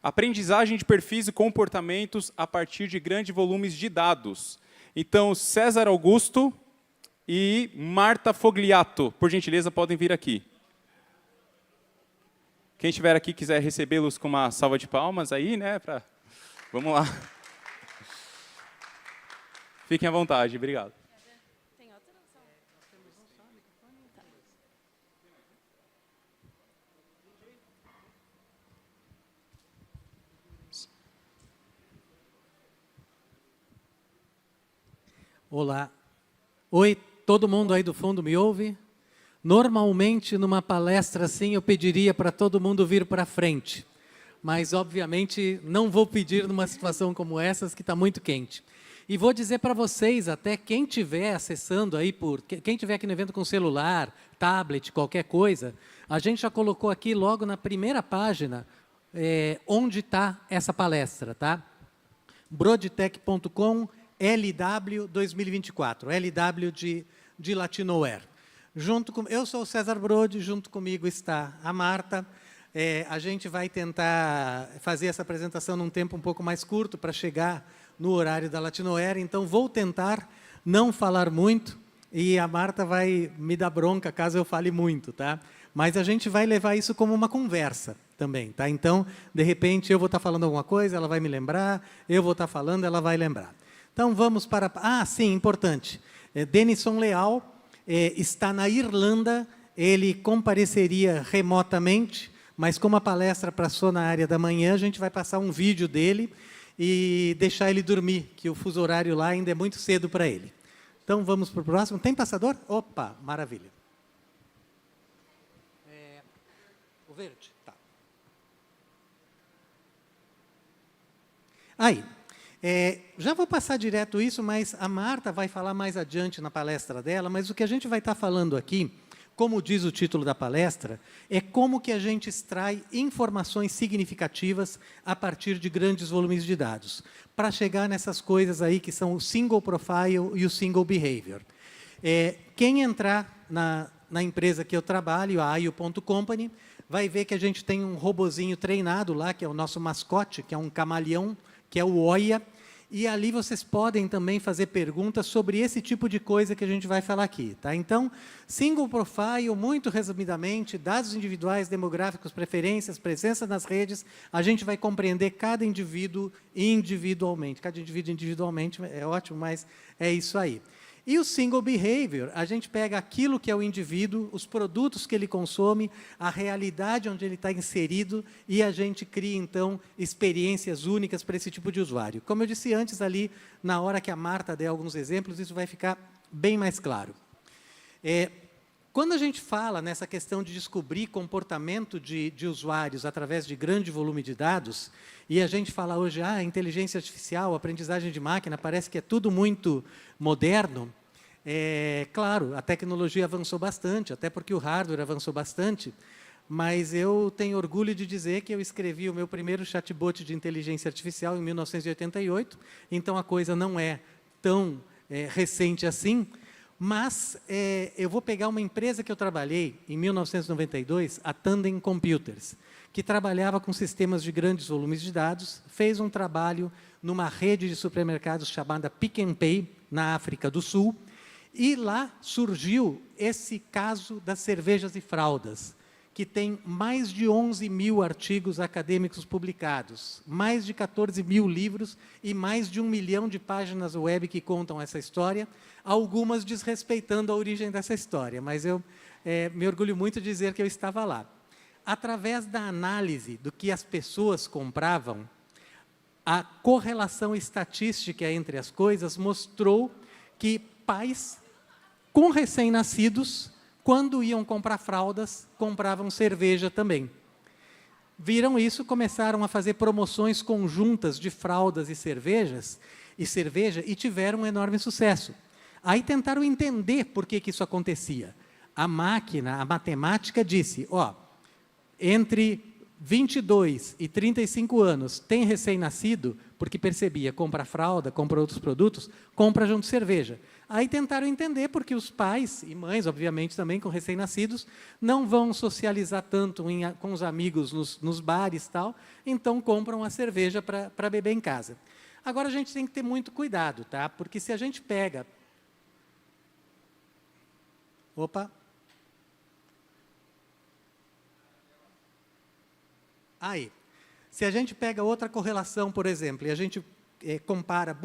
Aprendizagem de perfis e comportamentos a partir de grandes volumes de dados. Então, César Augusto e Marta Fogliato, por gentileza, podem vir aqui. Quem estiver aqui quiser recebê-los com uma salva de palmas aí, né? Vamos lá. Fiquem à vontade, obrigado. Olá. Oi, todo mundo aí do fundo me ouve? Normalmente, numa palestra assim, eu pediria para todo mundo vir para frente. Mas, obviamente, não vou pedir numa situação como essa, que está muito quente. E vou dizer para vocês, até quem estiver acessando aí, quem estiver aqui no evento com celular, tablet, qualquer coisa, a gente já colocou aqui logo na primeira página onde está essa palestra, tá? Brodtech.com LW 2024, LW de Latinoware. Eu sou o César Brode, junto comigo está a Marta. A gente vai tentar fazer essa apresentação num tempo um pouco mais curto para chegar no horário da Latinoware, então vou tentar não falar muito e a Marta vai me dar bronca caso eu fale muito, tá? Mas a gente vai levar isso como uma conversa também, tá? Então, de repente, eu vou estar falando alguma coisa, ela vai me lembrar, eu vou estar falando, ela vai lembrar. Então, vamos para... Ah, sim, importante. Denison Leal está na Irlanda, ele compareceria remotamente, mas como a palestra passou na área da manhã, a gente vai passar um vídeo dele e deixar ele dormir, que o fuso horário lá ainda é muito cedo para ele. Então, vamos para o próximo. Tem passador? Opa, maravilha. O verde, tá. Aí. Já vou passar direto isso, mas a Marta vai falar mais adiante na palestra dela, mas o que a gente vai estar falando aqui, como diz o título da palestra, é como que a gente extrai informações significativas a partir de grandes volumes de dados, para chegar nessas coisas aí que são o single profile e o single behavior. Quem entrar na empresa que eu trabalho, a IO.company, vai ver que a gente tem um robozinho treinado lá, que é o nosso mascote, que é um camaleão, que é o Oia, e ali vocês podem também fazer perguntas sobre esse tipo de coisa que a gente vai falar aqui, tá? Então, single profile, muito resumidamente, dados individuais, demográficos, preferências, presença nas redes, a gente vai compreender cada indivíduo individualmente. Cada indivíduo individualmente é ótimo, mas é isso aí. E o single behavior, a gente pega aquilo que é o indivíduo, os produtos que ele consome, a realidade onde ele está inserido e a gente cria, então, experiências únicas para esse tipo de usuário. Como eu disse antes ali, na hora que a Marta der alguns exemplos, isso vai ficar bem mais claro. Quando a gente fala nessa questão de descobrir comportamento de usuários através de grande volume de dados, e a gente fala hoje, inteligência artificial, aprendizagem de máquina, parece que é tudo muito moderno. Claro, a tecnologia avançou bastante, até porque o hardware avançou bastante, mas eu tenho orgulho de dizer que eu escrevi o meu primeiro chatbot de inteligência artificial em 1988, então a coisa não é tão recente assim, mas eu vou pegar uma empresa que eu trabalhei em 1992, a Tandem Computers, que trabalhava com sistemas de grandes volumes de dados, fez um trabalho numa rede de supermercados chamada Pick n Pay, na África do Sul, e lá surgiu esse caso das cervejas e fraldas, que tem mais de 11 mil artigos acadêmicos publicados, mais de 14 mil livros e mais de 1 milhão de páginas web que contam essa história, algumas desrespeitando a origem dessa história, mas eu me orgulho muito de dizer que eu estava lá. Através da análise do que as pessoas compravam, a correlação estatística entre as coisas mostrou que pais com recém-nascidos, quando iam comprar fraldas, compravam cerveja também. Viram isso, começaram a fazer promoções conjuntas de fraldas e cerveja e tiveram um enorme sucesso. Aí tentaram entender por que isso acontecia. A matemática disse, entre 22 e 35 anos, tem recém-nascido, porque percebia, compra fralda, compra outros produtos, compra junto cerveja. Aí tentaram entender, porque os pais e mães, obviamente, também com recém-nascidos, não vão socializar tanto com os amigos nos bares e tal, então compram a cerveja para beber em casa. Agora, a gente tem que ter muito cuidado, tá? Porque se a gente pega... Opa! Aí, se a gente pega outra correlação, por exemplo, e a gente compara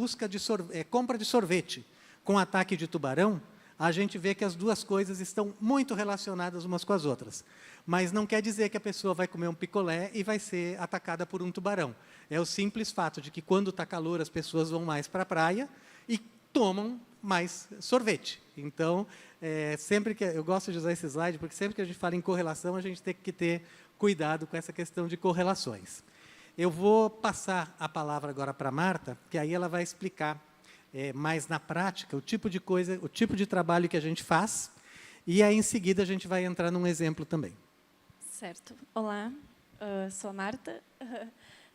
compra de sorvete com ataque de tubarão, a gente vê que as duas coisas estão muito relacionadas umas com as outras. Mas não quer dizer que a pessoa vai comer um picolé e vai ser atacada por um tubarão. É o simples fato de que, quando está calor, as pessoas vão mais para a praia e tomam mais sorvete. Então, sempre que eu gosto de usar esse slide, porque sempre que a gente fala em correlação, a gente tem que ter cuidado com essa questão de correlações. Eu vou passar a palavra agora para a Marta, que aí ela vai explicar mais na prática o tipo de coisa, o tipo de trabalho que a gente faz, e aí em seguida a gente vai entrar num exemplo também. Certo. Olá, sou a Marta.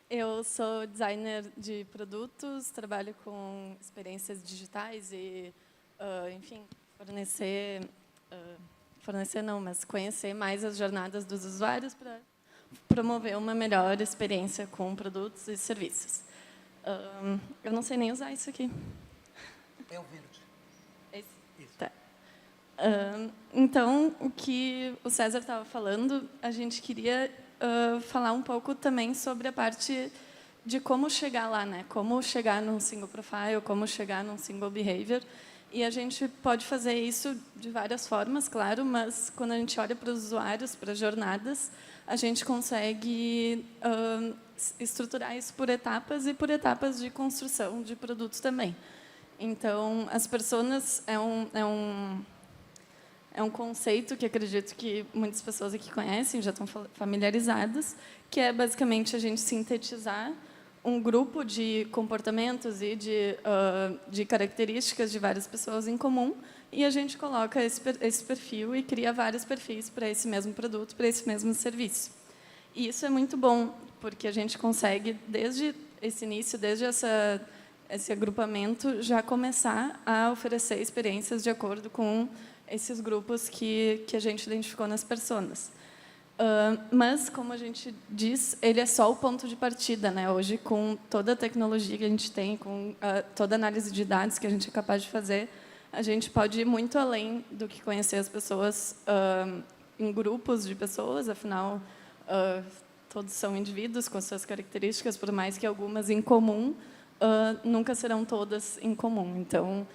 Eu sou designer de produtos, trabalho com experiências digitais e, enfim, fornecer não, mas conhecer mais as jornadas dos usuários para promover uma melhor experiência com produtos e serviços. Eu não sei nem usar isso aqui. É o verde. Esse? Isso. Tá. Então, o que o César estava falando, a gente queria falar um pouco também sobre a parte de como chegar lá, né? Como chegar num single profile, como chegar num single behavior. E a gente pode fazer isso de várias formas, claro, mas quando a gente olha para os usuários, para as jornadas, a gente consegue estruturar isso por etapas e por etapas de construção de produtos também. Então, as personas é um conceito que acredito que muitas pessoas aqui conhecem, já estão familiarizadas, que é basicamente a gente sintetizar um grupo de comportamentos e de características de várias pessoas em comum, e a gente coloca esse perfil e cria vários perfis para esse mesmo produto, para esse mesmo serviço. E isso é muito bom, porque a gente consegue, desde esse início, desde esse agrupamento, já começar a oferecer experiências de acordo com esses grupos que a gente identificou nas personas. Mas, como a gente diz, ele é só o ponto de partida, né? Hoje, com toda a tecnologia que a gente tem, com toda a análise de dados que a gente é capaz de fazer, a gente pode ir muito além do que conhecer as pessoas em grupos de pessoas, afinal, todos são indivíduos com suas características, por mais que algumas em comum, nunca serão todas em comum. Então,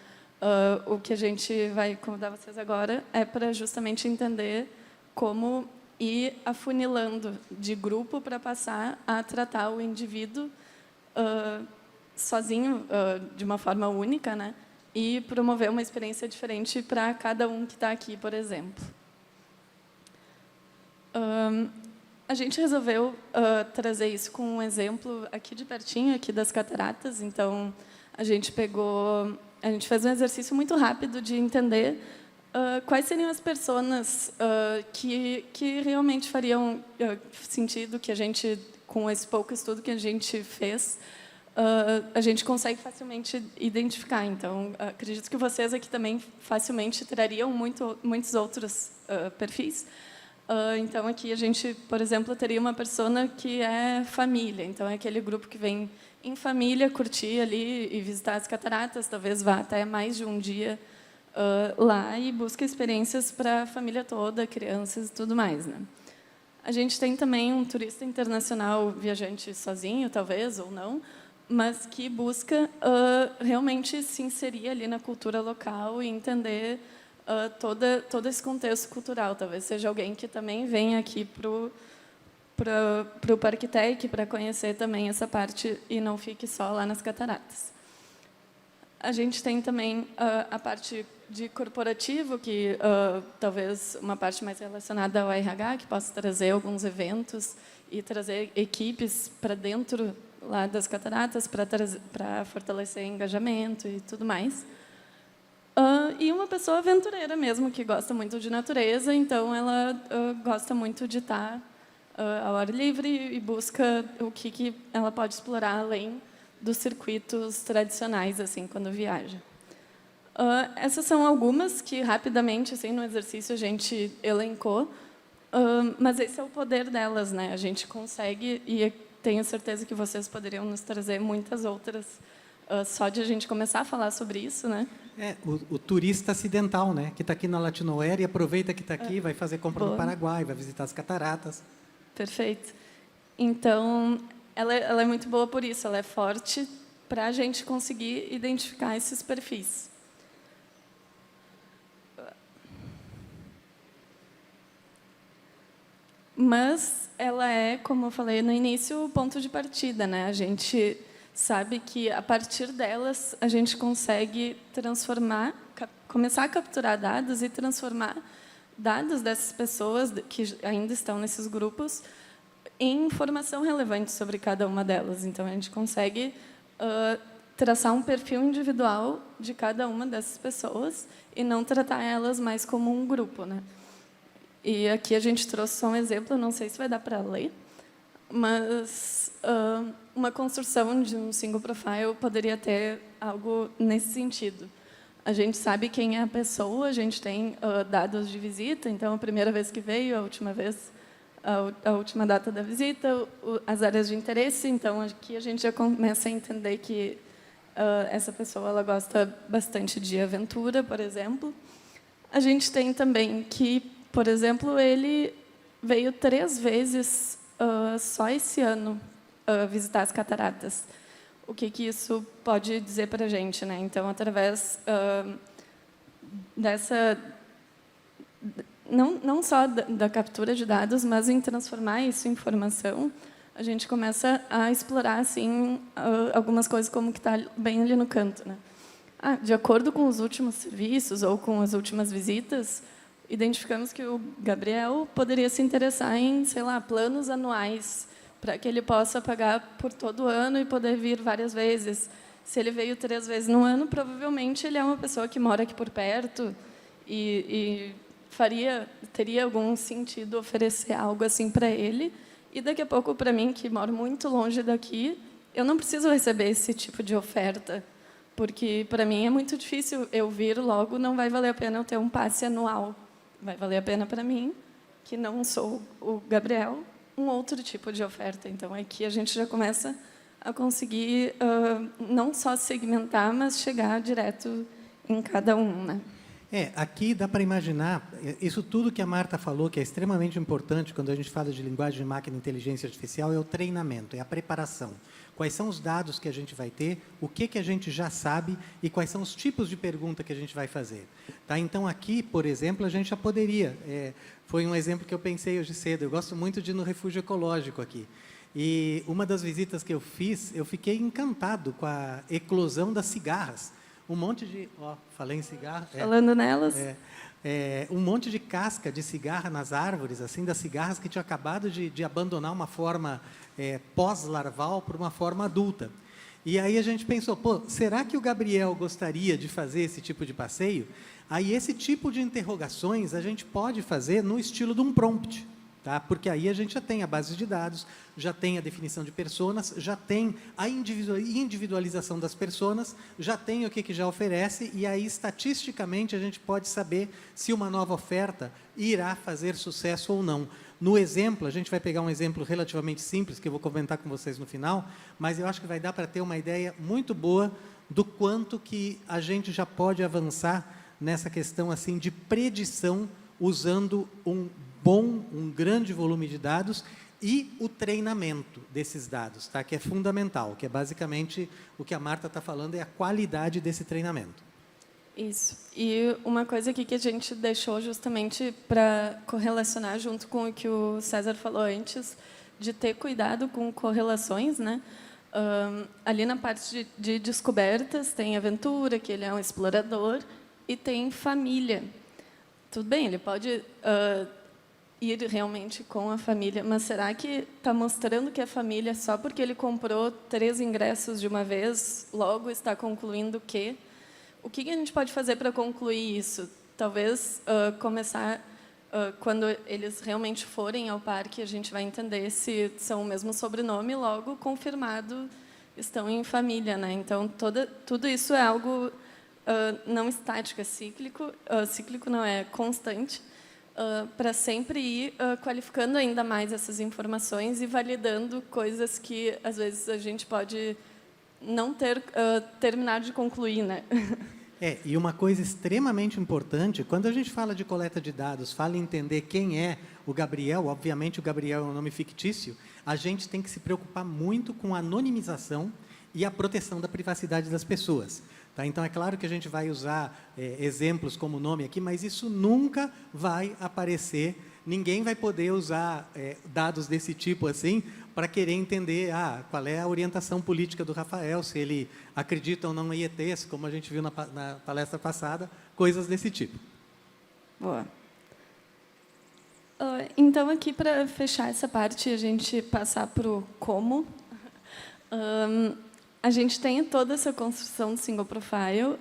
o que a gente vai convidar vocês agora é para justamente entender como ir afunilando de grupo para passar a tratar o indivíduo sozinho, de uma forma única, né? E promover uma experiência diferente para cada um que está aqui, por exemplo. A gente resolveu trazer isso com um exemplo aqui de pertinho, aqui das Cataratas. Então, a gente fez um exercício muito rápido de entender quais seriam as personas que realmente fariam sentido, que a gente, com esse pouco estudo que a gente fez, a gente consegue facilmente identificar. Então, acredito que vocês aqui também facilmente trariam muitos outros perfis. Então, aqui a gente, por exemplo, teria uma persona que é família. Então, é aquele grupo que vem em família curtir ali e visitar as cataratas, talvez vá até mais de um dia lá e busca experiências para a família toda, crianças e tudo mais, né? A gente tem também um turista internacional viajante sozinho, talvez, ou não, mas que busca realmente se inserir ali na cultura local e entender todo esse contexto cultural. Talvez seja alguém que também venha aqui para o Parque Tec para conhecer também essa parte e não fique só lá nas cataratas. A gente tem também a parte de corporativo, que talvez uma parte mais relacionada ao RH, que possa trazer alguns eventos e trazer equipes para dentro lá das cataratas para fortalecer engajamento e tudo mais. E uma pessoa aventureira mesmo, que gosta muito de natureza, então ela gosta muito de estar ao ar livre e busca o que ela pode explorar além dos circuitos tradicionais, assim, quando viaja. Essas são algumas que, rapidamente, assim, no exercício, a gente elencou, mas esse é o poder delas, né? A gente consegue, e tenho certeza que vocês poderiam nos trazer muitas outras, só de a gente começar a falar sobre isso, né? O turista acidental, né? Que está aqui na Latinoera e aproveita que está aqui, vai fazer compra no Paraguai, vai visitar as cataratas. Perfeito. Então, ela é muito boa por isso, ela é forte para a gente conseguir identificar esses perfis. Mas ela é, como eu falei no início, o ponto de partida, né? A gente sabe que, a partir delas, a gente consegue começar a capturar dados e transformar dados dessas pessoas que ainda estão nesses grupos em informação relevante sobre cada uma delas. Então, a gente consegue traçar um perfil individual de cada uma dessas pessoas e não tratar elas mais como um grupo, né? E aqui a gente trouxe só um exemplo, não sei se vai dar para ler, mas uma construção de um single profile poderia ter algo nesse sentido. A gente sabe quem é a pessoa, a gente tem dados de visita, então a primeira vez que veio, a última vez, a última data da visita, as áreas de interesse. Então aqui a gente já começa a entender que essa pessoa ela gosta bastante de aventura, por exemplo. A gente tem também que, por exemplo, ele veio 3 vezes só esse ano visitar as cataratas. O que isso pode dizer para a gente, né? Então, através dessa... Não só da captura de dados, mas em transformar isso em informação, a gente começa a explorar assim, algumas coisas como que está bem ali no canto, né? De acordo com os últimos serviços ou com as últimas visitas, identificamos que o Gabriel poderia se interessar em, sei lá, planos anuais, para que ele possa pagar por todo ano e poder vir várias vezes. Se ele veio 3 vezes no ano, provavelmente ele é uma pessoa que mora aqui por perto e teria algum sentido oferecer algo assim para ele. E daqui a pouco, para mim, que moro muito longe daqui, eu não preciso receber esse tipo de oferta, porque para mim é muito difícil eu vir logo, não vai valer a pena eu ter um passe anual. Vai valer a pena para mim, que não sou o Gabriel, um outro tipo de oferta. Então, aqui a gente já começa a conseguir não só segmentar, mas chegar direto em cada um, né? Aqui dá para imaginar, isso tudo que a Marta falou, que é extremamente importante quando a gente fala de linguagem de máquina e inteligência artificial, é o treinamento, é a preparação. Quais são os dados que a gente vai ter, o que a gente já sabe e quais são os tipos de pergunta que a gente vai fazer. Tá? Então, aqui, por exemplo, a gente já poderia, foi um exemplo que eu pensei hoje cedo, eu gosto muito de ir no refúgio ecológico aqui. E uma das visitas que eu fiz, eu fiquei encantado com a eclosão das cigarras. Um monte de... falei em cigarra. Falando nelas. Um monte de casca de cigarra nas árvores, assim, das cigarras que tinham acabado de abandonar uma forma pós-larval para uma forma adulta. E aí a gente pensou, será que o Gabriel gostaria de fazer esse tipo de passeio? Aí esse tipo de interrogações a gente pode fazer no estilo de um prompt. Tá? Porque aí a gente já tem a base de dados, já tem a definição de personas, já tem a individualização das personas, já tem o que já oferece, e aí, estatisticamente, a gente pode saber se uma nova oferta irá fazer sucesso ou não. No exemplo, a gente vai pegar um exemplo relativamente simples, que eu vou comentar com vocês no final, mas eu acho que vai dar para ter uma ideia muito boa do quanto que a gente já pode avançar nessa questão assim, de predição, usando um grande volume de dados e o treinamento desses dados, tá? Que é fundamental, que é basicamente o que a Marta está falando, é a qualidade desse treinamento. Isso. E uma coisa aqui que a gente deixou justamente para correlacionar junto com o que o César falou antes, de ter cuidado com correlações, né? Ali na parte de descobertas, tem aventura, que ele é um explorador, e tem família. Tudo bem, ele pode... ir realmente com a família, mas será que está mostrando que a família, só porque ele comprou 3 ingressos de uma vez, logo está concluindo que... O que a gente pode fazer para concluir isso? Talvez começar, quando eles realmente forem ao parque, a gente vai entender se são o mesmo sobrenome, logo confirmado, estão em família, né? Então, tudo isso é algo não estático, é cíclico. Cíclico não é constante, para sempre ir qualificando ainda mais essas informações e validando coisas que, às vezes, a gente pode não ter terminado de concluir, né? E uma coisa extremamente importante, quando a gente fala de coleta de dados, fala em entender quem é o Gabriel, obviamente o Gabriel é um nome fictício, a gente tem que se preocupar muito com a anonimização e a proteção da privacidade das pessoas. Tá? Então, é claro que a gente vai usar exemplos como nome aqui, mas isso nunca vai aparecer, ninguém vai poder usar dados desse tipo assim para querer entender qual é a orientação política do Rafael, se ele acredita ou não em ETs, como a gente viu na palestra passada, coisas desse tipo. Boa. Então, aqui, para fechar essa parte, a gente passar para o como. A gente tem toda essa construção do single profile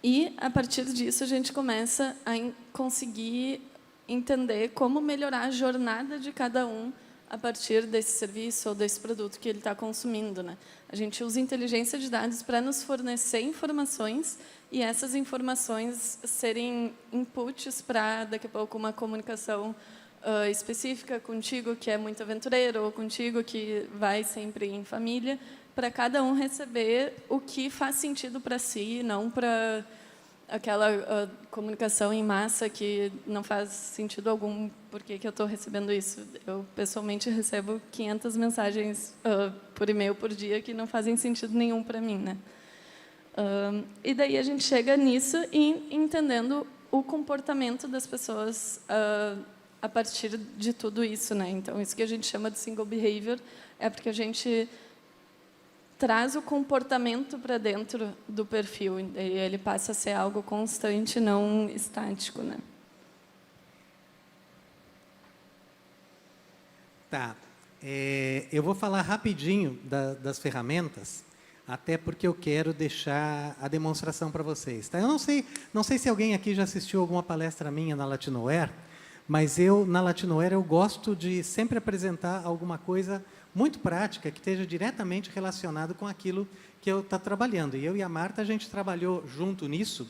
e, a partir disso, a gente começa a conseguir entender como melhorar a jornada de cada um a partir desse serviço ou desse produto que ele está consumindo, né? A gente usa inteligência de dados para nos fornecer informações e essas informações serem inputs para, daqui a pouco, uma comunicação específica contigo, que é muito aventureiro, ou contigo, que vai sempre em família, para cada um receber o que faz sentido para si, não para aquela comunicação em massa que não faz sentido algum. Por que eu estou recebendo isso? Eu, pessoalmente, recebo 500 mensagens por e-mail por dia que não fazem sentido nenhum para mim, né? E daí a gente chega nisso e entendendo o comportamento das pessoas a partir de tudo isso, né? Então, isso que a gente chama de single behavior é porque a gente traz o comportamento para dentro do perfil, e ele passa a ser algo constante, não estático, né? Tá. Eu vou falar rapidinho das ferramentas, até porque eu quero deixar a demonstração para vocês. Tá? Eu não sei se alguém aqui já assistiu alguma palestra minha na Latinoware, mas na Latinoware eu gosto de sempre apresentar alguma coisa muito prática, que esteja diretamente relacionado com aquilo que eu estou trabalhando. E eu e a Marta, a gente trabalhou junto nisso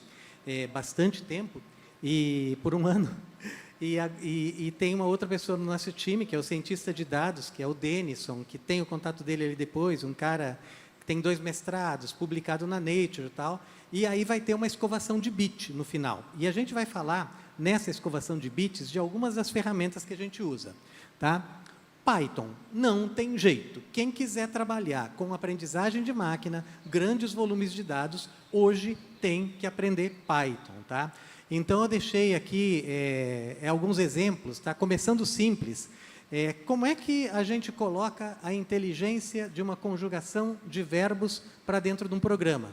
bastante tempo, e por um ano. E tem uma outra pessoa no nosso time, que é o cientista de dados, que é o Denison, que tem o contato dele ali depois, um cara que tem 2 mestrados, publicado na Nature e tal, e aí vai ter uma escovação de bit no final. E a gente vai falar, nessa escovação de bits, de algumas das ferramentas que a gente usa. Tá? Python, não tem jeito. Quem quiser trabalhar com aprendizagem de máquina, grandes volumes de dados, hoje tem que aprender Python. Tá? Então, eu deixei aqui alguns exemplos, tá? Começando simples. Como é que a gente coloca a inteligência de uma conjugação de verbos para dentro de um programa?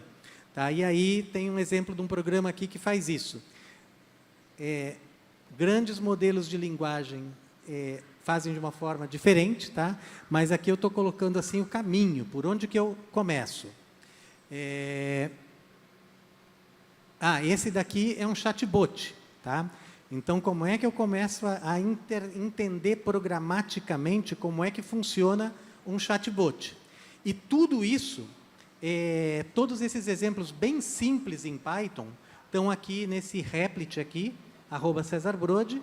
Tá? E aí tem um exemplo de um programa aqui que faz isso. Grandes modelos de linguagem fazem de uma forma diferente, tá? Mas aqui eu estou colocando assim o caminho, por onde que eu começo. Esse daqui é um chatbot, tá? Então, como é que eu começo a entender programaticamente como é que funciona um chatbot? E tudo isso, todos esses exemplos bem simples em Python, estão aqui nesse Replit aqui, @CesarBrode.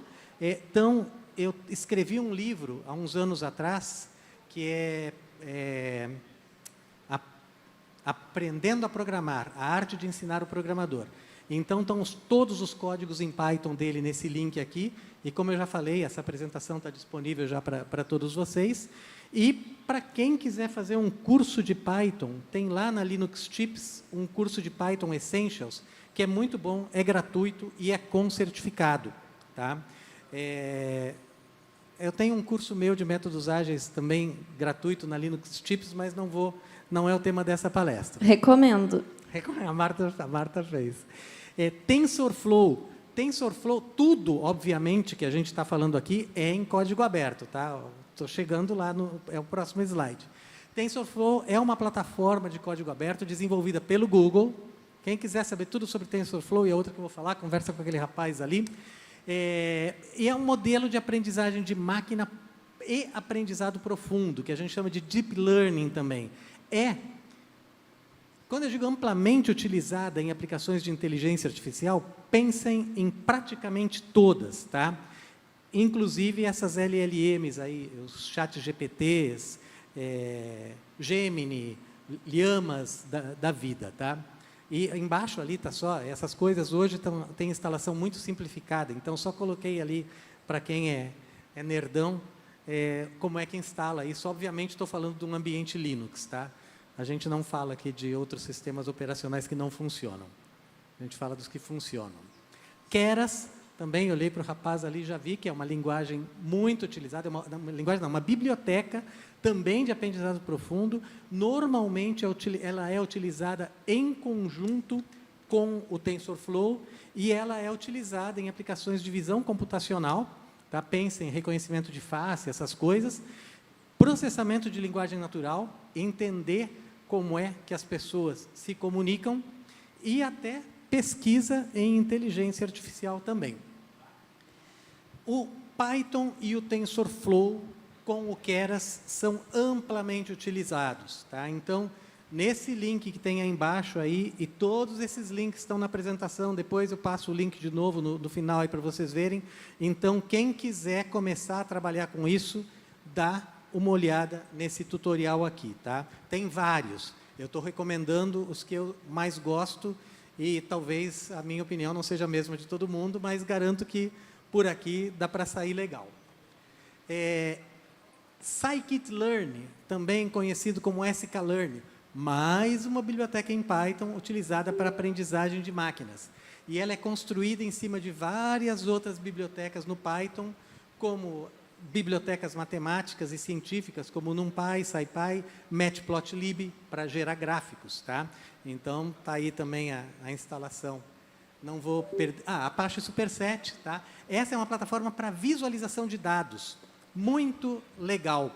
Eu escrevi um livro, há uns anos atrás, que é Aprendendo a Programar, a arte de ensinar o programador. Então, estão todos os códigos em Python dele nesse link aqui, e como eu já falei, essa apresentação está disponível já para todos vocês. E, para quem quiser fazer um curso de Python, tem lá na Linux Tips um curso de Python Essentials, que é muito bom, é gratuito e é com certificado. Tá? Eu tenho um curso meu de métodos ágeis também gratuito na Linux Tips, mas não é o tema dessa palestra. Recomendo. A Marta fez. TensorFlow, tudo, obviamente, que a gente está falando aqui é em código aberto. Tá? Estou chegando lá, é o próximo slide. TensorFlow é uma plataforma de código aberto desenvolvida pelo Google. Quem quiser saber tudo sobre TensorFlow, e a outra que eu vou falar, conversa com aquele rapaz ali. E é um modelo de aprendizagem de máquina e aprendizado profundo, que a gente chama de Deep Learning também. Quando eu digo amplamente utilizada em aplicações de inteligência artificial, pensem em praticamente todas, tá? Inclusive essas LLMs aí, os chat GPTs, Gemini, Llamas da vida, tá? E embaixo ali está só, essas coisas hoje tem instalação muito simplificada, então só coloquei ali para quem é nerdão, como é que instala isso. Obviamente estou falando de um ambiente Linux, tá? A gente não fala aqui de outros sistemas operacionais que não funcionam. A gente fala dos que funcionam. Keras, também olhei para o rapaz ali, já vi que é uma linguagem muito utilizada, uma biblioteca também de aprendizado profundo. Normalmente ela é utilizada em conjunto com o TensorFlow e ela é utilizada em aplicações de visão computacional, tá? Pensem em reconhecimento de face, essas coisas, processamento de linguagem natural, entender como é que as pessoas se comunicam e até pesquisa em inteligência artificial também. O Python e o TensorFlow com o Keras são amplamente utilizados, tá? Então, nesse link que tem aí embaixo aí, e todos esses links estão na apresentação, depois eu passo o link de novo no final aí para vocês verem. Então, quem quiser começar a trabalhar com isso, dá uma olhada nesse tutorial aqui, tá? Tem vários. Eu estou recomendando os que eu mais gosto e talvez a minha opinião não seja a mesma de todo mundo, mas garanto que por aqui dá para sair legal. Scikit-learn, também conhecido como sklearn, mais uma biblioteca em Python utilizada para aprendizagem de máquinas. E ela é construída em cima de várias outras bibliotecas no Python, como bibliotecas matemáticas e científicas, como NumPy, SciPy, Matplotlib, para gerar gráficos, tá? Então, está aí também a instalação. Não vou perder... Apache Superset, tá? Essa é uma plataforma para visualização de dados. Muito legal.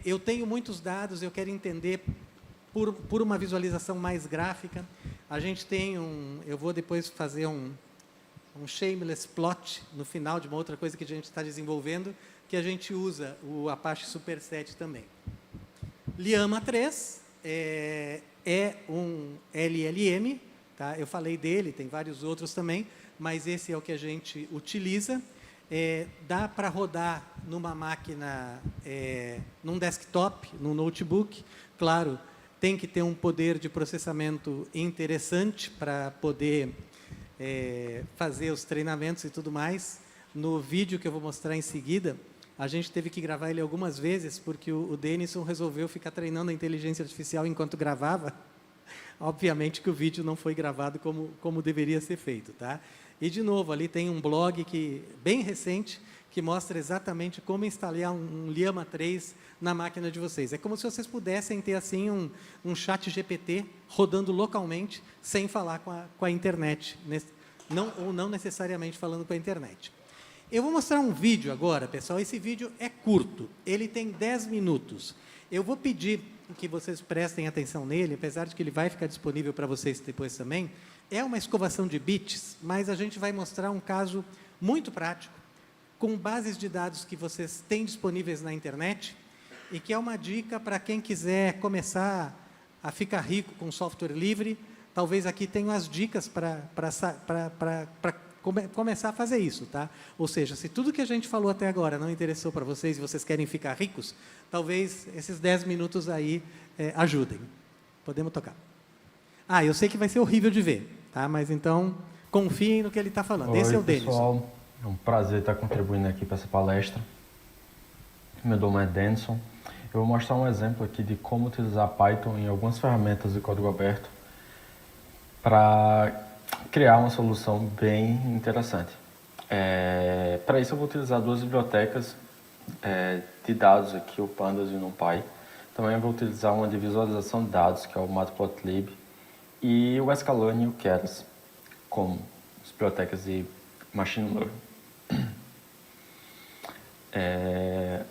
Eu tenho muitos dados, eu quero entender por uma visualização mais gráfica. A gente tem eu vou depois fazer um shameless plot no final de uma outra coisa que a gente está desenvolvendo, que a gente usa o Apache Superset também. Llama 3 é um LLM, tá? Eu falei dele, tem vários outros também, mas esse é o que a gente utiliza. Dá para rodar numa máquina, num desktop, num notebook. Claro, tem que ter um poder de processamento interessante para poder fazer os treinamentos e tudo mais. No vídeo que eu vou mostrar em seguida, a gente teve que gravar ele algumas vezes, porque o Denison resolveu ficar treinando a inteligência artificial enquanto gravava. Obviamente que o vídeo não foi gravado como deveria ser feito, tá? E, de novo, ali tem um blog bem recente que mostra exatamente como instalar um Llama 3 na máquina de vocês. É como se vocês pudessem ter assim um chat GPT rodando localmente, sem falar com a internet, ou não necessariamente falando com a internet. Eu vou mostrar um vídeo agora, pessoal. Esse vídeo é curto, ele tem 10 minutos. Eu vou pedir que vocês prestem atenção nele, apesar de que ele vai ficar disponível para vocês depois também. É uma escovação de bits, mas a gente vai mostrar um caso muito prático, com bases de dados que vocês têm disponíveis na internet, e que é uma dica para quem quiser começar a ficar rico com software livre. Talvez aqui tenham as dicas para começar a fazer isso, tá? Ou seja, se tudo que a gente falou até agora não interessou para vocês e vocês querem ficar ricos, talvez esses 10 minutos aí ajudem. Podemos tocar. Eu sei que vai ser horrível de ver, tá? Mas então, confiem no que ele está falando. Esse é o Denison. Pessoal, é um prazer estar contribuindo aqui para essa palestra. Meu nome é Denison. Eu vou mostrar um exemplo aqui de como utilizar Python em algumas ferramentas de código aberto para criar uma solução bem interessante. Para isso eu vou utilizar duas bibliotecas de dados aqui, o Pandas e o NumPy. Também eu vou utilizar uma de visualização de dados, que é o Matplotlib, e o sklearn e o Keras, como as bibliotecas de Machine Learning.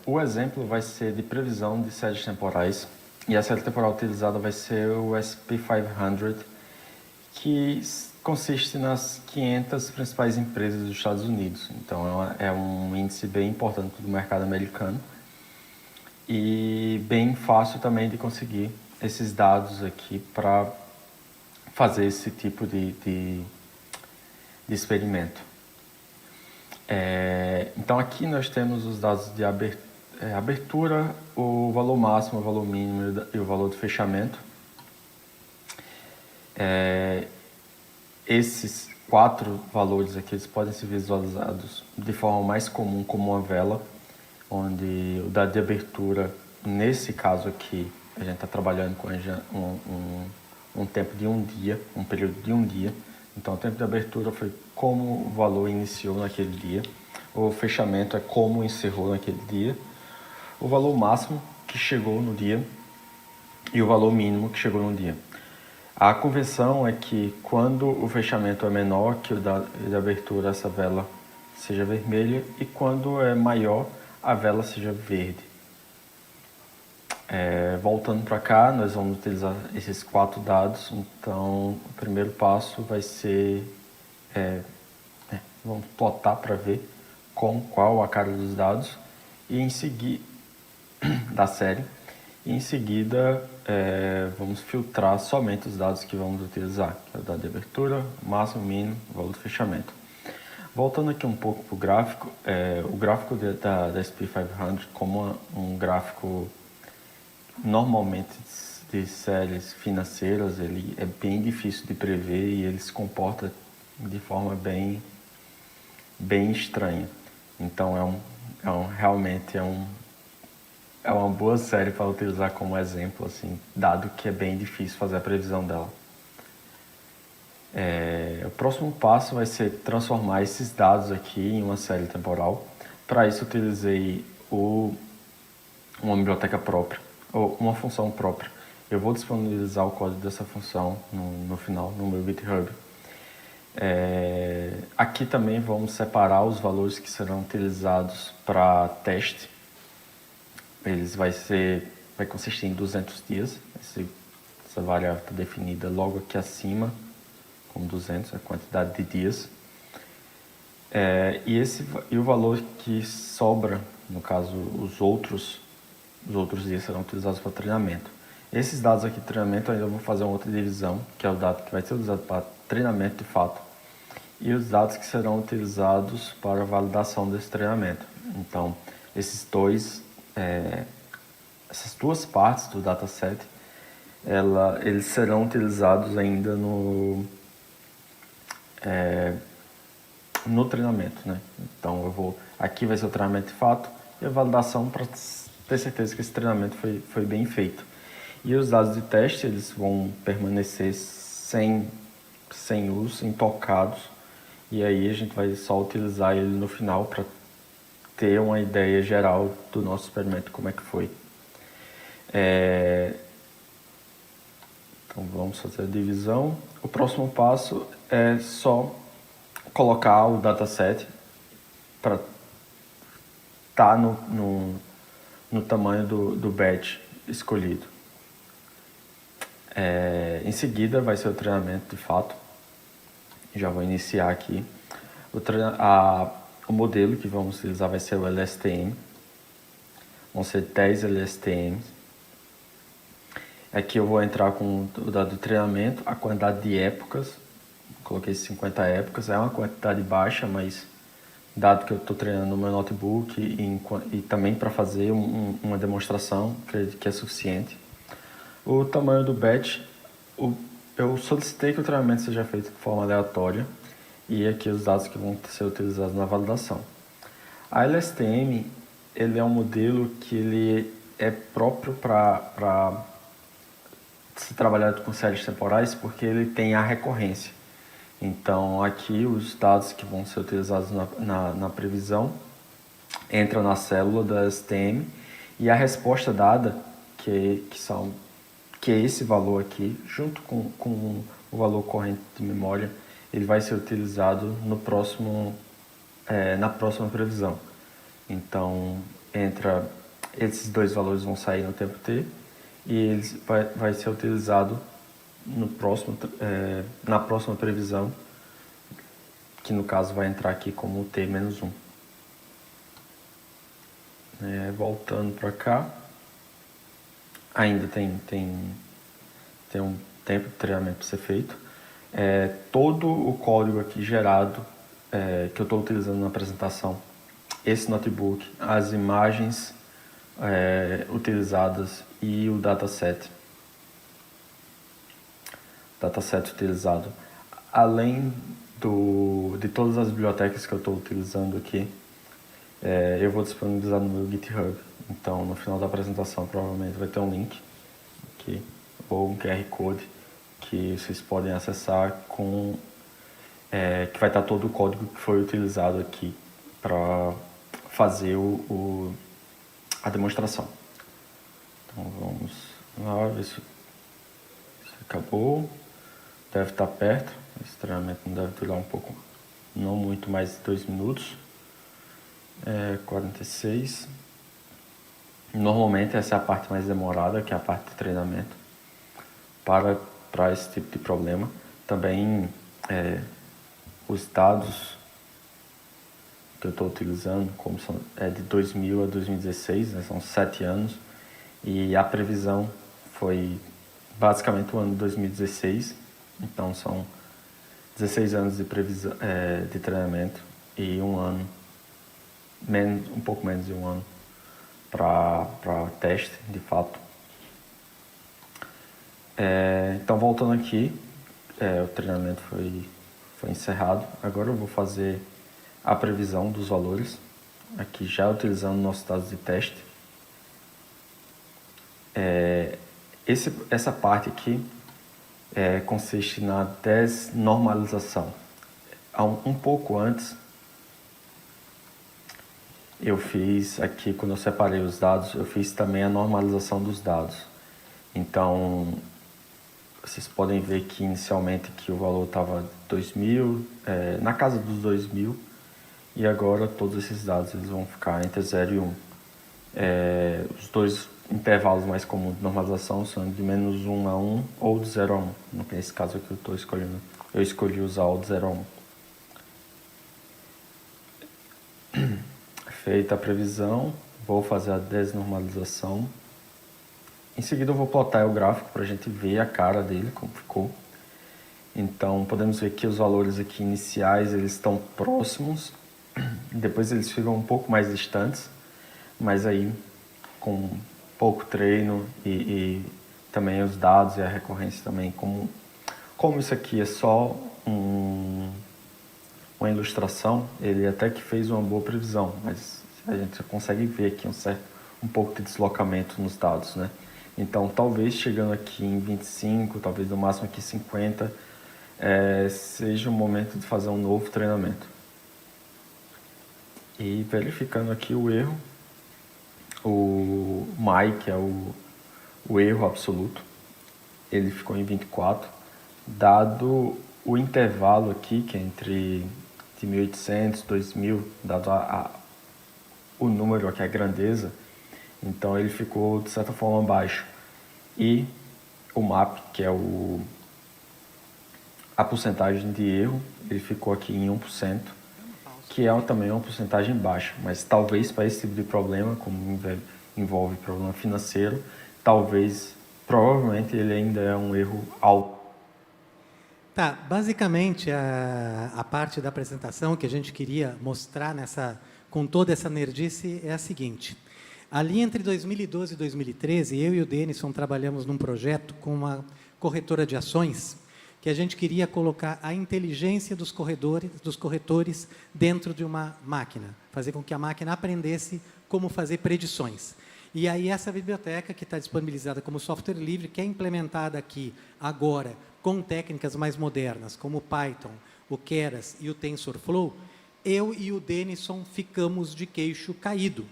O exemplo vai ser de previsão de séries temporais, e a série temporal utilizada vai ser o SP500, que consiste nas 500 principais empresas dos Estados Unidos. Então, é um índice bem importante do mercado americano e bem fácil também de conseguir esses dados aqui para fazer esse tipo de experimento. Então aqui nós temos os dados de abertura, o valor máximo, o valor mínimo e o valor do fechamento. Esses 4 valores aqui eles podem ser visualizados de forma mais comum como uma vela, onde o dado de abertura, nesse caso aqui, a gente está trabalhando com um tempo de um dia, um período de um dia. Então, o tempo de abertura foi como o valor iniciou naquele dia. O fechamento é como encerrou naquele dia. O valor máximo que chegou no dia e o valor mínimo que chegou no dia. A convenção é que quando o fechamento é menor que o de abertura, essa vela seja vermelha, e quando é maior, a vela seja verde. Voltando para cá, nós vamos utilizar esses 4 dados. Então, o primeiro passo vai ser, vamos plotar para ver qual a cara dos dados, e em seguida, da série, e em seguida vamos filtrar somente os dados que vamos utilizar, que é o dado de abertura, máximo, mínimo, valor do fechamento. Voltando aqui um pouco para o gráfico, o gráfico da SP500, como um gráfico normalmente de séries financeiras, ele é bem difícil de prever e ele se comporta de forma bem estranha. Então realmente é uma boa série para utilizar como exemplo, assim, dado que é bem difícil fazer a previsão dela. O próximo passo vai ser transformar esses dados aqui em uma série temporal. Para isso, utilizei uma biblioteca própria, ou uma função própria. Eu vou disponibilizar o código dessa função no final, no meu GitHub. Aqui também vamos separar os valores que serão utilizados para teste. Vai consistir em 200 dias. Essa variável está definida logo aqui acima, como 200, a quantidade de dias. E o valor que sobra, no caso, os outros dias serão utilizados para treinamento. Esses dados aqui de treinamento, eu ainda vou fazer uma outra divisão, que é o dado que vai ser usado para treinamento de fato, e os dados que serão utilizados para validação desse treinamento. Então, essas duas partes do dataset, eles serão utilizados ainda no treinamento, né? Então, aqui vai ser o treinamento de fato e a validação para ter certeza que esse treinamento foi bem feito. E os dados de teste, eles vão permanecer sem uso, intocados, e aí a gente vai só utilizar ele no final para ter uma ideia geral do nosso experimento, como é que foi. Então vamos fazer a divisão. O próximo passo é só colocar o dataset para estar no tamanho do batch escolhido. Em seguida vai ser o treinamento de fato. Já vou iniciar aqui. O modelo que vamos utilizar vai ser o LSTM. Vão ser 10 LSTMs. Aqui eu vou entrar com o dado de treinamento, a quantidade de épocas. Coloquei 50 épocas, é uma quantidade baixa, mas dado que eu estou treinando no meu notebook e também para fazer uma demonstração, acredito que é suficiente. O tamanho do batch, eu solicitei que o treinamento seja feito de forma aleatória, e aqui os dados que vão ser utilizados na validação. A LSTM, ele é um modelo que ele é próprio para se trabalhar com séries temporais, porque ele tem a recorrência. Então, aqui os dados que vão ser utilizados na previsão entram na célula da LSTM, e a resposta dada, que é esse valor aqui, junto com o valor corrente de memória, ele vai ser utilizado na próxima previsão. Então, esses dois valores vão sair no tempo t, e vai ser utilizado na próxima previsão, que no caso vai entrar aqui como t-1. Voltando para cá, ainda tem tem um tempo de treinamento para ser feito. Todo o código aqui gerado, que eu estou utilizando na apresentação, esse notebook, as imagens utilizadas e o dataset utilizado, além de todas as bibliotecas que eu estou utilizando aqui, eu vou disponibilizar no meu GitHub. Então, no final da apresentação, provavelmente vai ter um link aqui, ou um QR Code, que vocês podem acessar que vai estar todo o código que foi utilizado aqui para fazer a demonstração. Então, vamos lá ver se acabou. Deve estar perto. Esse treinamento não deve durar não muito mais de 2 minutos. 46. Normalmente essa é a parte mais demorada, que é a parte de treinamento para esse tipo de problema. Também os dados que eu estou utilizando, como são de 2000 a 2016, né, são 7 anos, e a previsão foi basicamente o ano de 2016, então são 16 anos de previsão, de treinamento e um pouco menos de um ano para teste, de fato. Então, voltando aqui, o treinamento foi encerrado. Agora eu vou fazer a previsão dos valores, aqui já utilizando nossos dados de teste. Essa parte aqui consiste na desnormalização. Um pouco antes, eu fiz aqui, quando eu separei os dados, eu fiz também a normalização dos dados. Então, vocês podem ver que inicialmente que o valor estava 2.000, na casa dos 2.000, e agora todos esses dados eles vão ficar entre 0 e 1. Os dois intervalos mais comuns de normalização são de menos 1 a 1 ou de 0 a 1. Nesse caso aqui eu estou escolhendo, eu escolhi usar o de 0 a 1. Feita a previsão, vou fazer a desnormalização. Em seguida eu vou plotar o gráfico para a gente ver a cara dele, como ficou. Então podemos ver que os valores aqui iniciais eles estão próximos, depois eles ficam um pouco mais distantes, mas aí com pouco treino e também os dados e a recorrência também, como isso aqui é só uma ilustração, ele até que fez uma boa previsão, mas a gente consegue ver aqui um pouco de deslocamento nos dados, né? Então, talvez chegando aqui em 25, talvez no máximo aqui 50, seja o momento de fazer um novo treinamento. E verificando aqui o erro, o MAI, que é o erro absoluto, ele ficou em 24, dado o intervalo aqui, que é entre de 1.800, 2.000, dado o número aqui, a grandeza, então ele ficou de certa forma baixo. E o MAP, que é a porcentagem de erro, ele ficou aqui em 1%, que é também uma porcentagem baixa, mas talvez para esse tipo de problema, como envolve problema financeiro, provavelmente ele ainda é um erro alto. Tá, basicamente a parte da apresentação que a gente queria mostrar com toda essa nerdice é a seguinte. Ali entre 2012 e 2013, eu e o Denison trabalhamos num projeto com uma corretora de ações que a gente queria colocar a inteligência dos corretores dentro de uma máquina, fazer com que a máquina aprendesse como fazer predições. E aí essa biblioteca, que está disponibilizada como software livre, que é implementada aqui agora com técnicas mais modernas, como o Python, o Keras e o TensorFlow, eu e o Denison ficamos de queixo caído,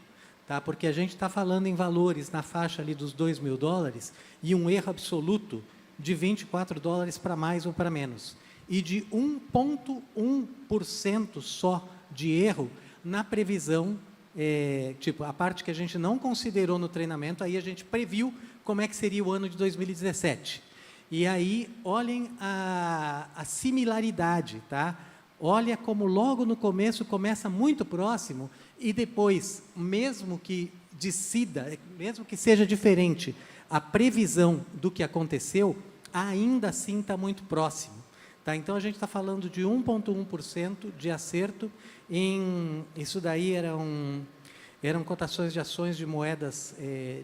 tá? Porque a gente está falando em valores na faixa ali dos $2.000 e um erro absoluto de $24 para mais ou para menos. E de 1,1% só de erro na previsão, tipo, a parte que a gente não considerou no treinamento, aí a gente previu como é que seria o ano de 2017. E aí, olhem a similaridade, tá? Olha como logo no começo começa muito próximo e depois, mesmo que decida, mesmo que seja diferente a previsão do que aconteceu, ainda assim está muito próximo. Tá? Então, a gente está falando de 1,1% de acerto isso daí eram cotações de ações de moedas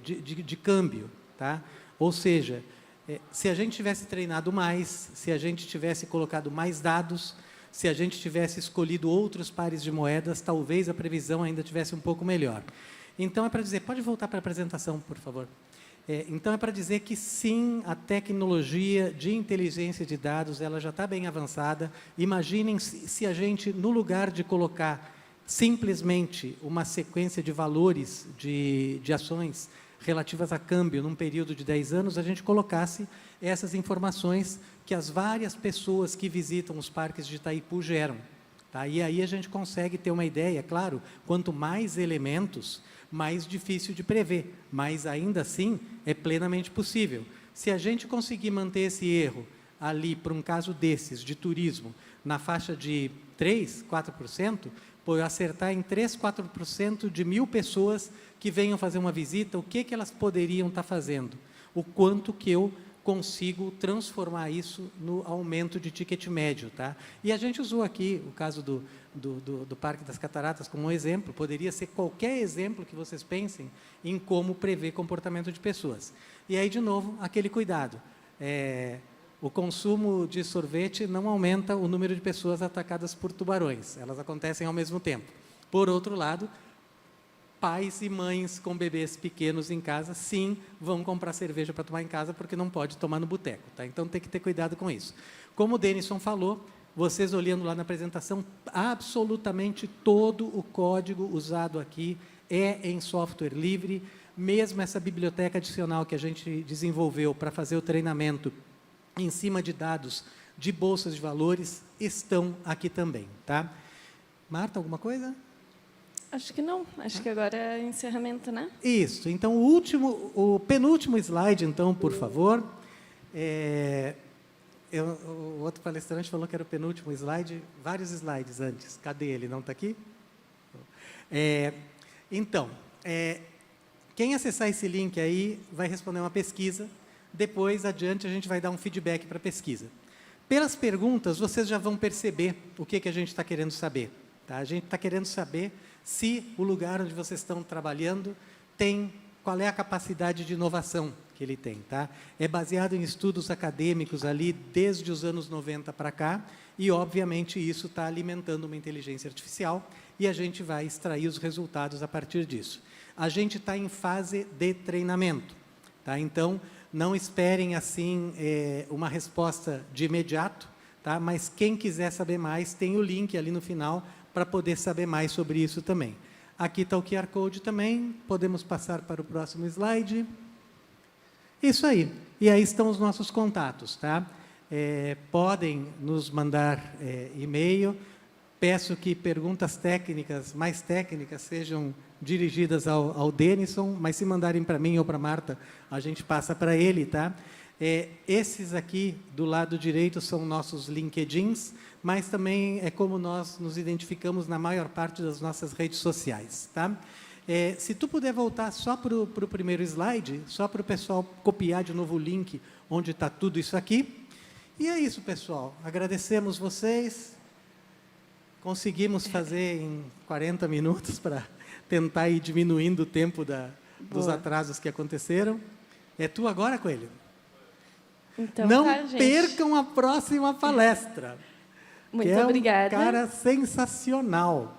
de câmbio. Tá? Ou seja, se a gente tivesse treinado mais, se a gente tivesse colocado mais dados, se a gente tivesse escolhido outros pares de moedas, talvez a previsão ainda tivesse um pouco melhor. Então, é para dizer... Pode voltar para a apresentação, por favor. Então, é para dizer que, sim, a tecnologia de inteligência de dados ela já está bem avançada. Imaginem se a gente, no lugar de colocar simplesmente uma sequência de valores de ações relativas a câmbio num período de 10 anos, a gente colocasse essas informações que as várias pessoas que visitam os parques de Itaipu geram. Tá? E aí a gente consegue ter uma ideia, claro, quanto mais elementos, mais difícil de prever, mas ainda assim é plenamente possível. Se a gente conseguir manter esse erro ali, para um caso desses, de turismo, na faixa de 3%, 4%, por acertar em 3%, 4% de 1.000 pessoas que venham fazer uma visita, o que elas poderiam estar fazendo? O quanto que eu consigo transformar isso no aumento de ticket médio. Tá? E a gente usou aqui o caso do Parque das Cataratas como um exemplo, poderia ser qualquer exemplo que vocês pensem em como prever comportamento de pessoas. E aí, de novo, aquele cuidado. O consumo de sorvete não aumenta o número de pessoas atacadas por tubarões, elas acontecem ao mesmo tempo. Por outro lado, pais e mães com bebês pequenos em casa, sim, vão comprar cerveja para tomar em casa, porque não pode tomar no boteco. Tá? Então, tem que ter cuidado com isso. Como o Denison falou, vocês olhando lá na apresentação, absolutamente todo o código usado aqui é em software livre, mesmo essa biblioteca adicional que a gente desenvolveu para fazer o treinamento em cima de dados de bolsas de valores, estão aqui também. Tá? Marta, alguma coisa? Acho que não. Acho que agora é encerramento, né? Isso. Então, o penúltimo slide, então, por favor. O outro palestrante falou que era o penúltimo slide, vários slides antes. Cadê ele? Não está aqui? Então, quem acessar esse link aí vai responder uma pesquisa. Depois, adiante, a gente vai dar um feedback para a pesquisa. Pelas perguntas, vocês já vão perceber o que a gente está querendo saber. Tá? A gente está querendo saber se o lugar onde vocês estão trabalhando qual é a capacidade de inovação que ele tem. Tá? É baseado em estudos acadêmicos ali desde os anos 90 para cá e, obviamente, isso está alimentando uma inteligência artificial e a gente vai extrair os resultados a partir disso. A gente está em fase de treinamento. Tá? Então, não esperem assim uma resposta de imediato, tá? Mas quem quiser saber mais, tem o link ali no final para poder saber mais sobre isso também. Aqui está o QR Code também, podemos passar para o próximo slide. Isso aí. E aí estão os nossos contatos. Tá? Podem nos mandar e-mail. Peço que perguntas técnicas, mais técnicas, sejam dirigidas ao Denison, mas se mandarem para mim ou para a Marta, a gente passa para ele. Tá? Esses aqui, do lado direito, são nossos LinkedIns, mas também é como nós nos identificamos na maior parte das nossas redes sociais. Tá? Se tu puder voltar só para o primeiro slide, só para o pessoal copiar de novo o link onde está tudo isso aqui. E é isso, pessoal. Agradecemos vocês. Conseguimos fazer em 40 minutos para tentar ir diminuindo o tempo dos atrasos que aconteceram. É tu agora, Coelho? Então, não gente. percam a próxima palestra. Muito que obrigada. É um cara sensacional.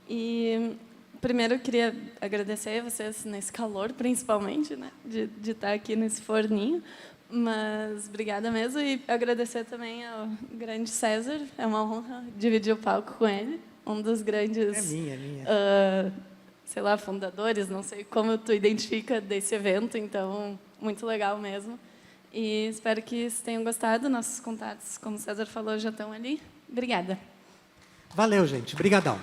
E primeiro eu queria agradecer a vocês nesse calor, principalmente, né, de estar aqui nesse forninho. Mas obrigada mesmo e agradecer também ao grande César. É uma honra dividir o palco com ele, um dos grandes. É minha. Sei lá, fundadores, não sei como tu identifica desse evento, então muito legal mesmo. E espero que vocês tenham gostado. Nossos contatos, como o César falou, já estão ali. Obrigada. Valeu, gente. Obrigadão.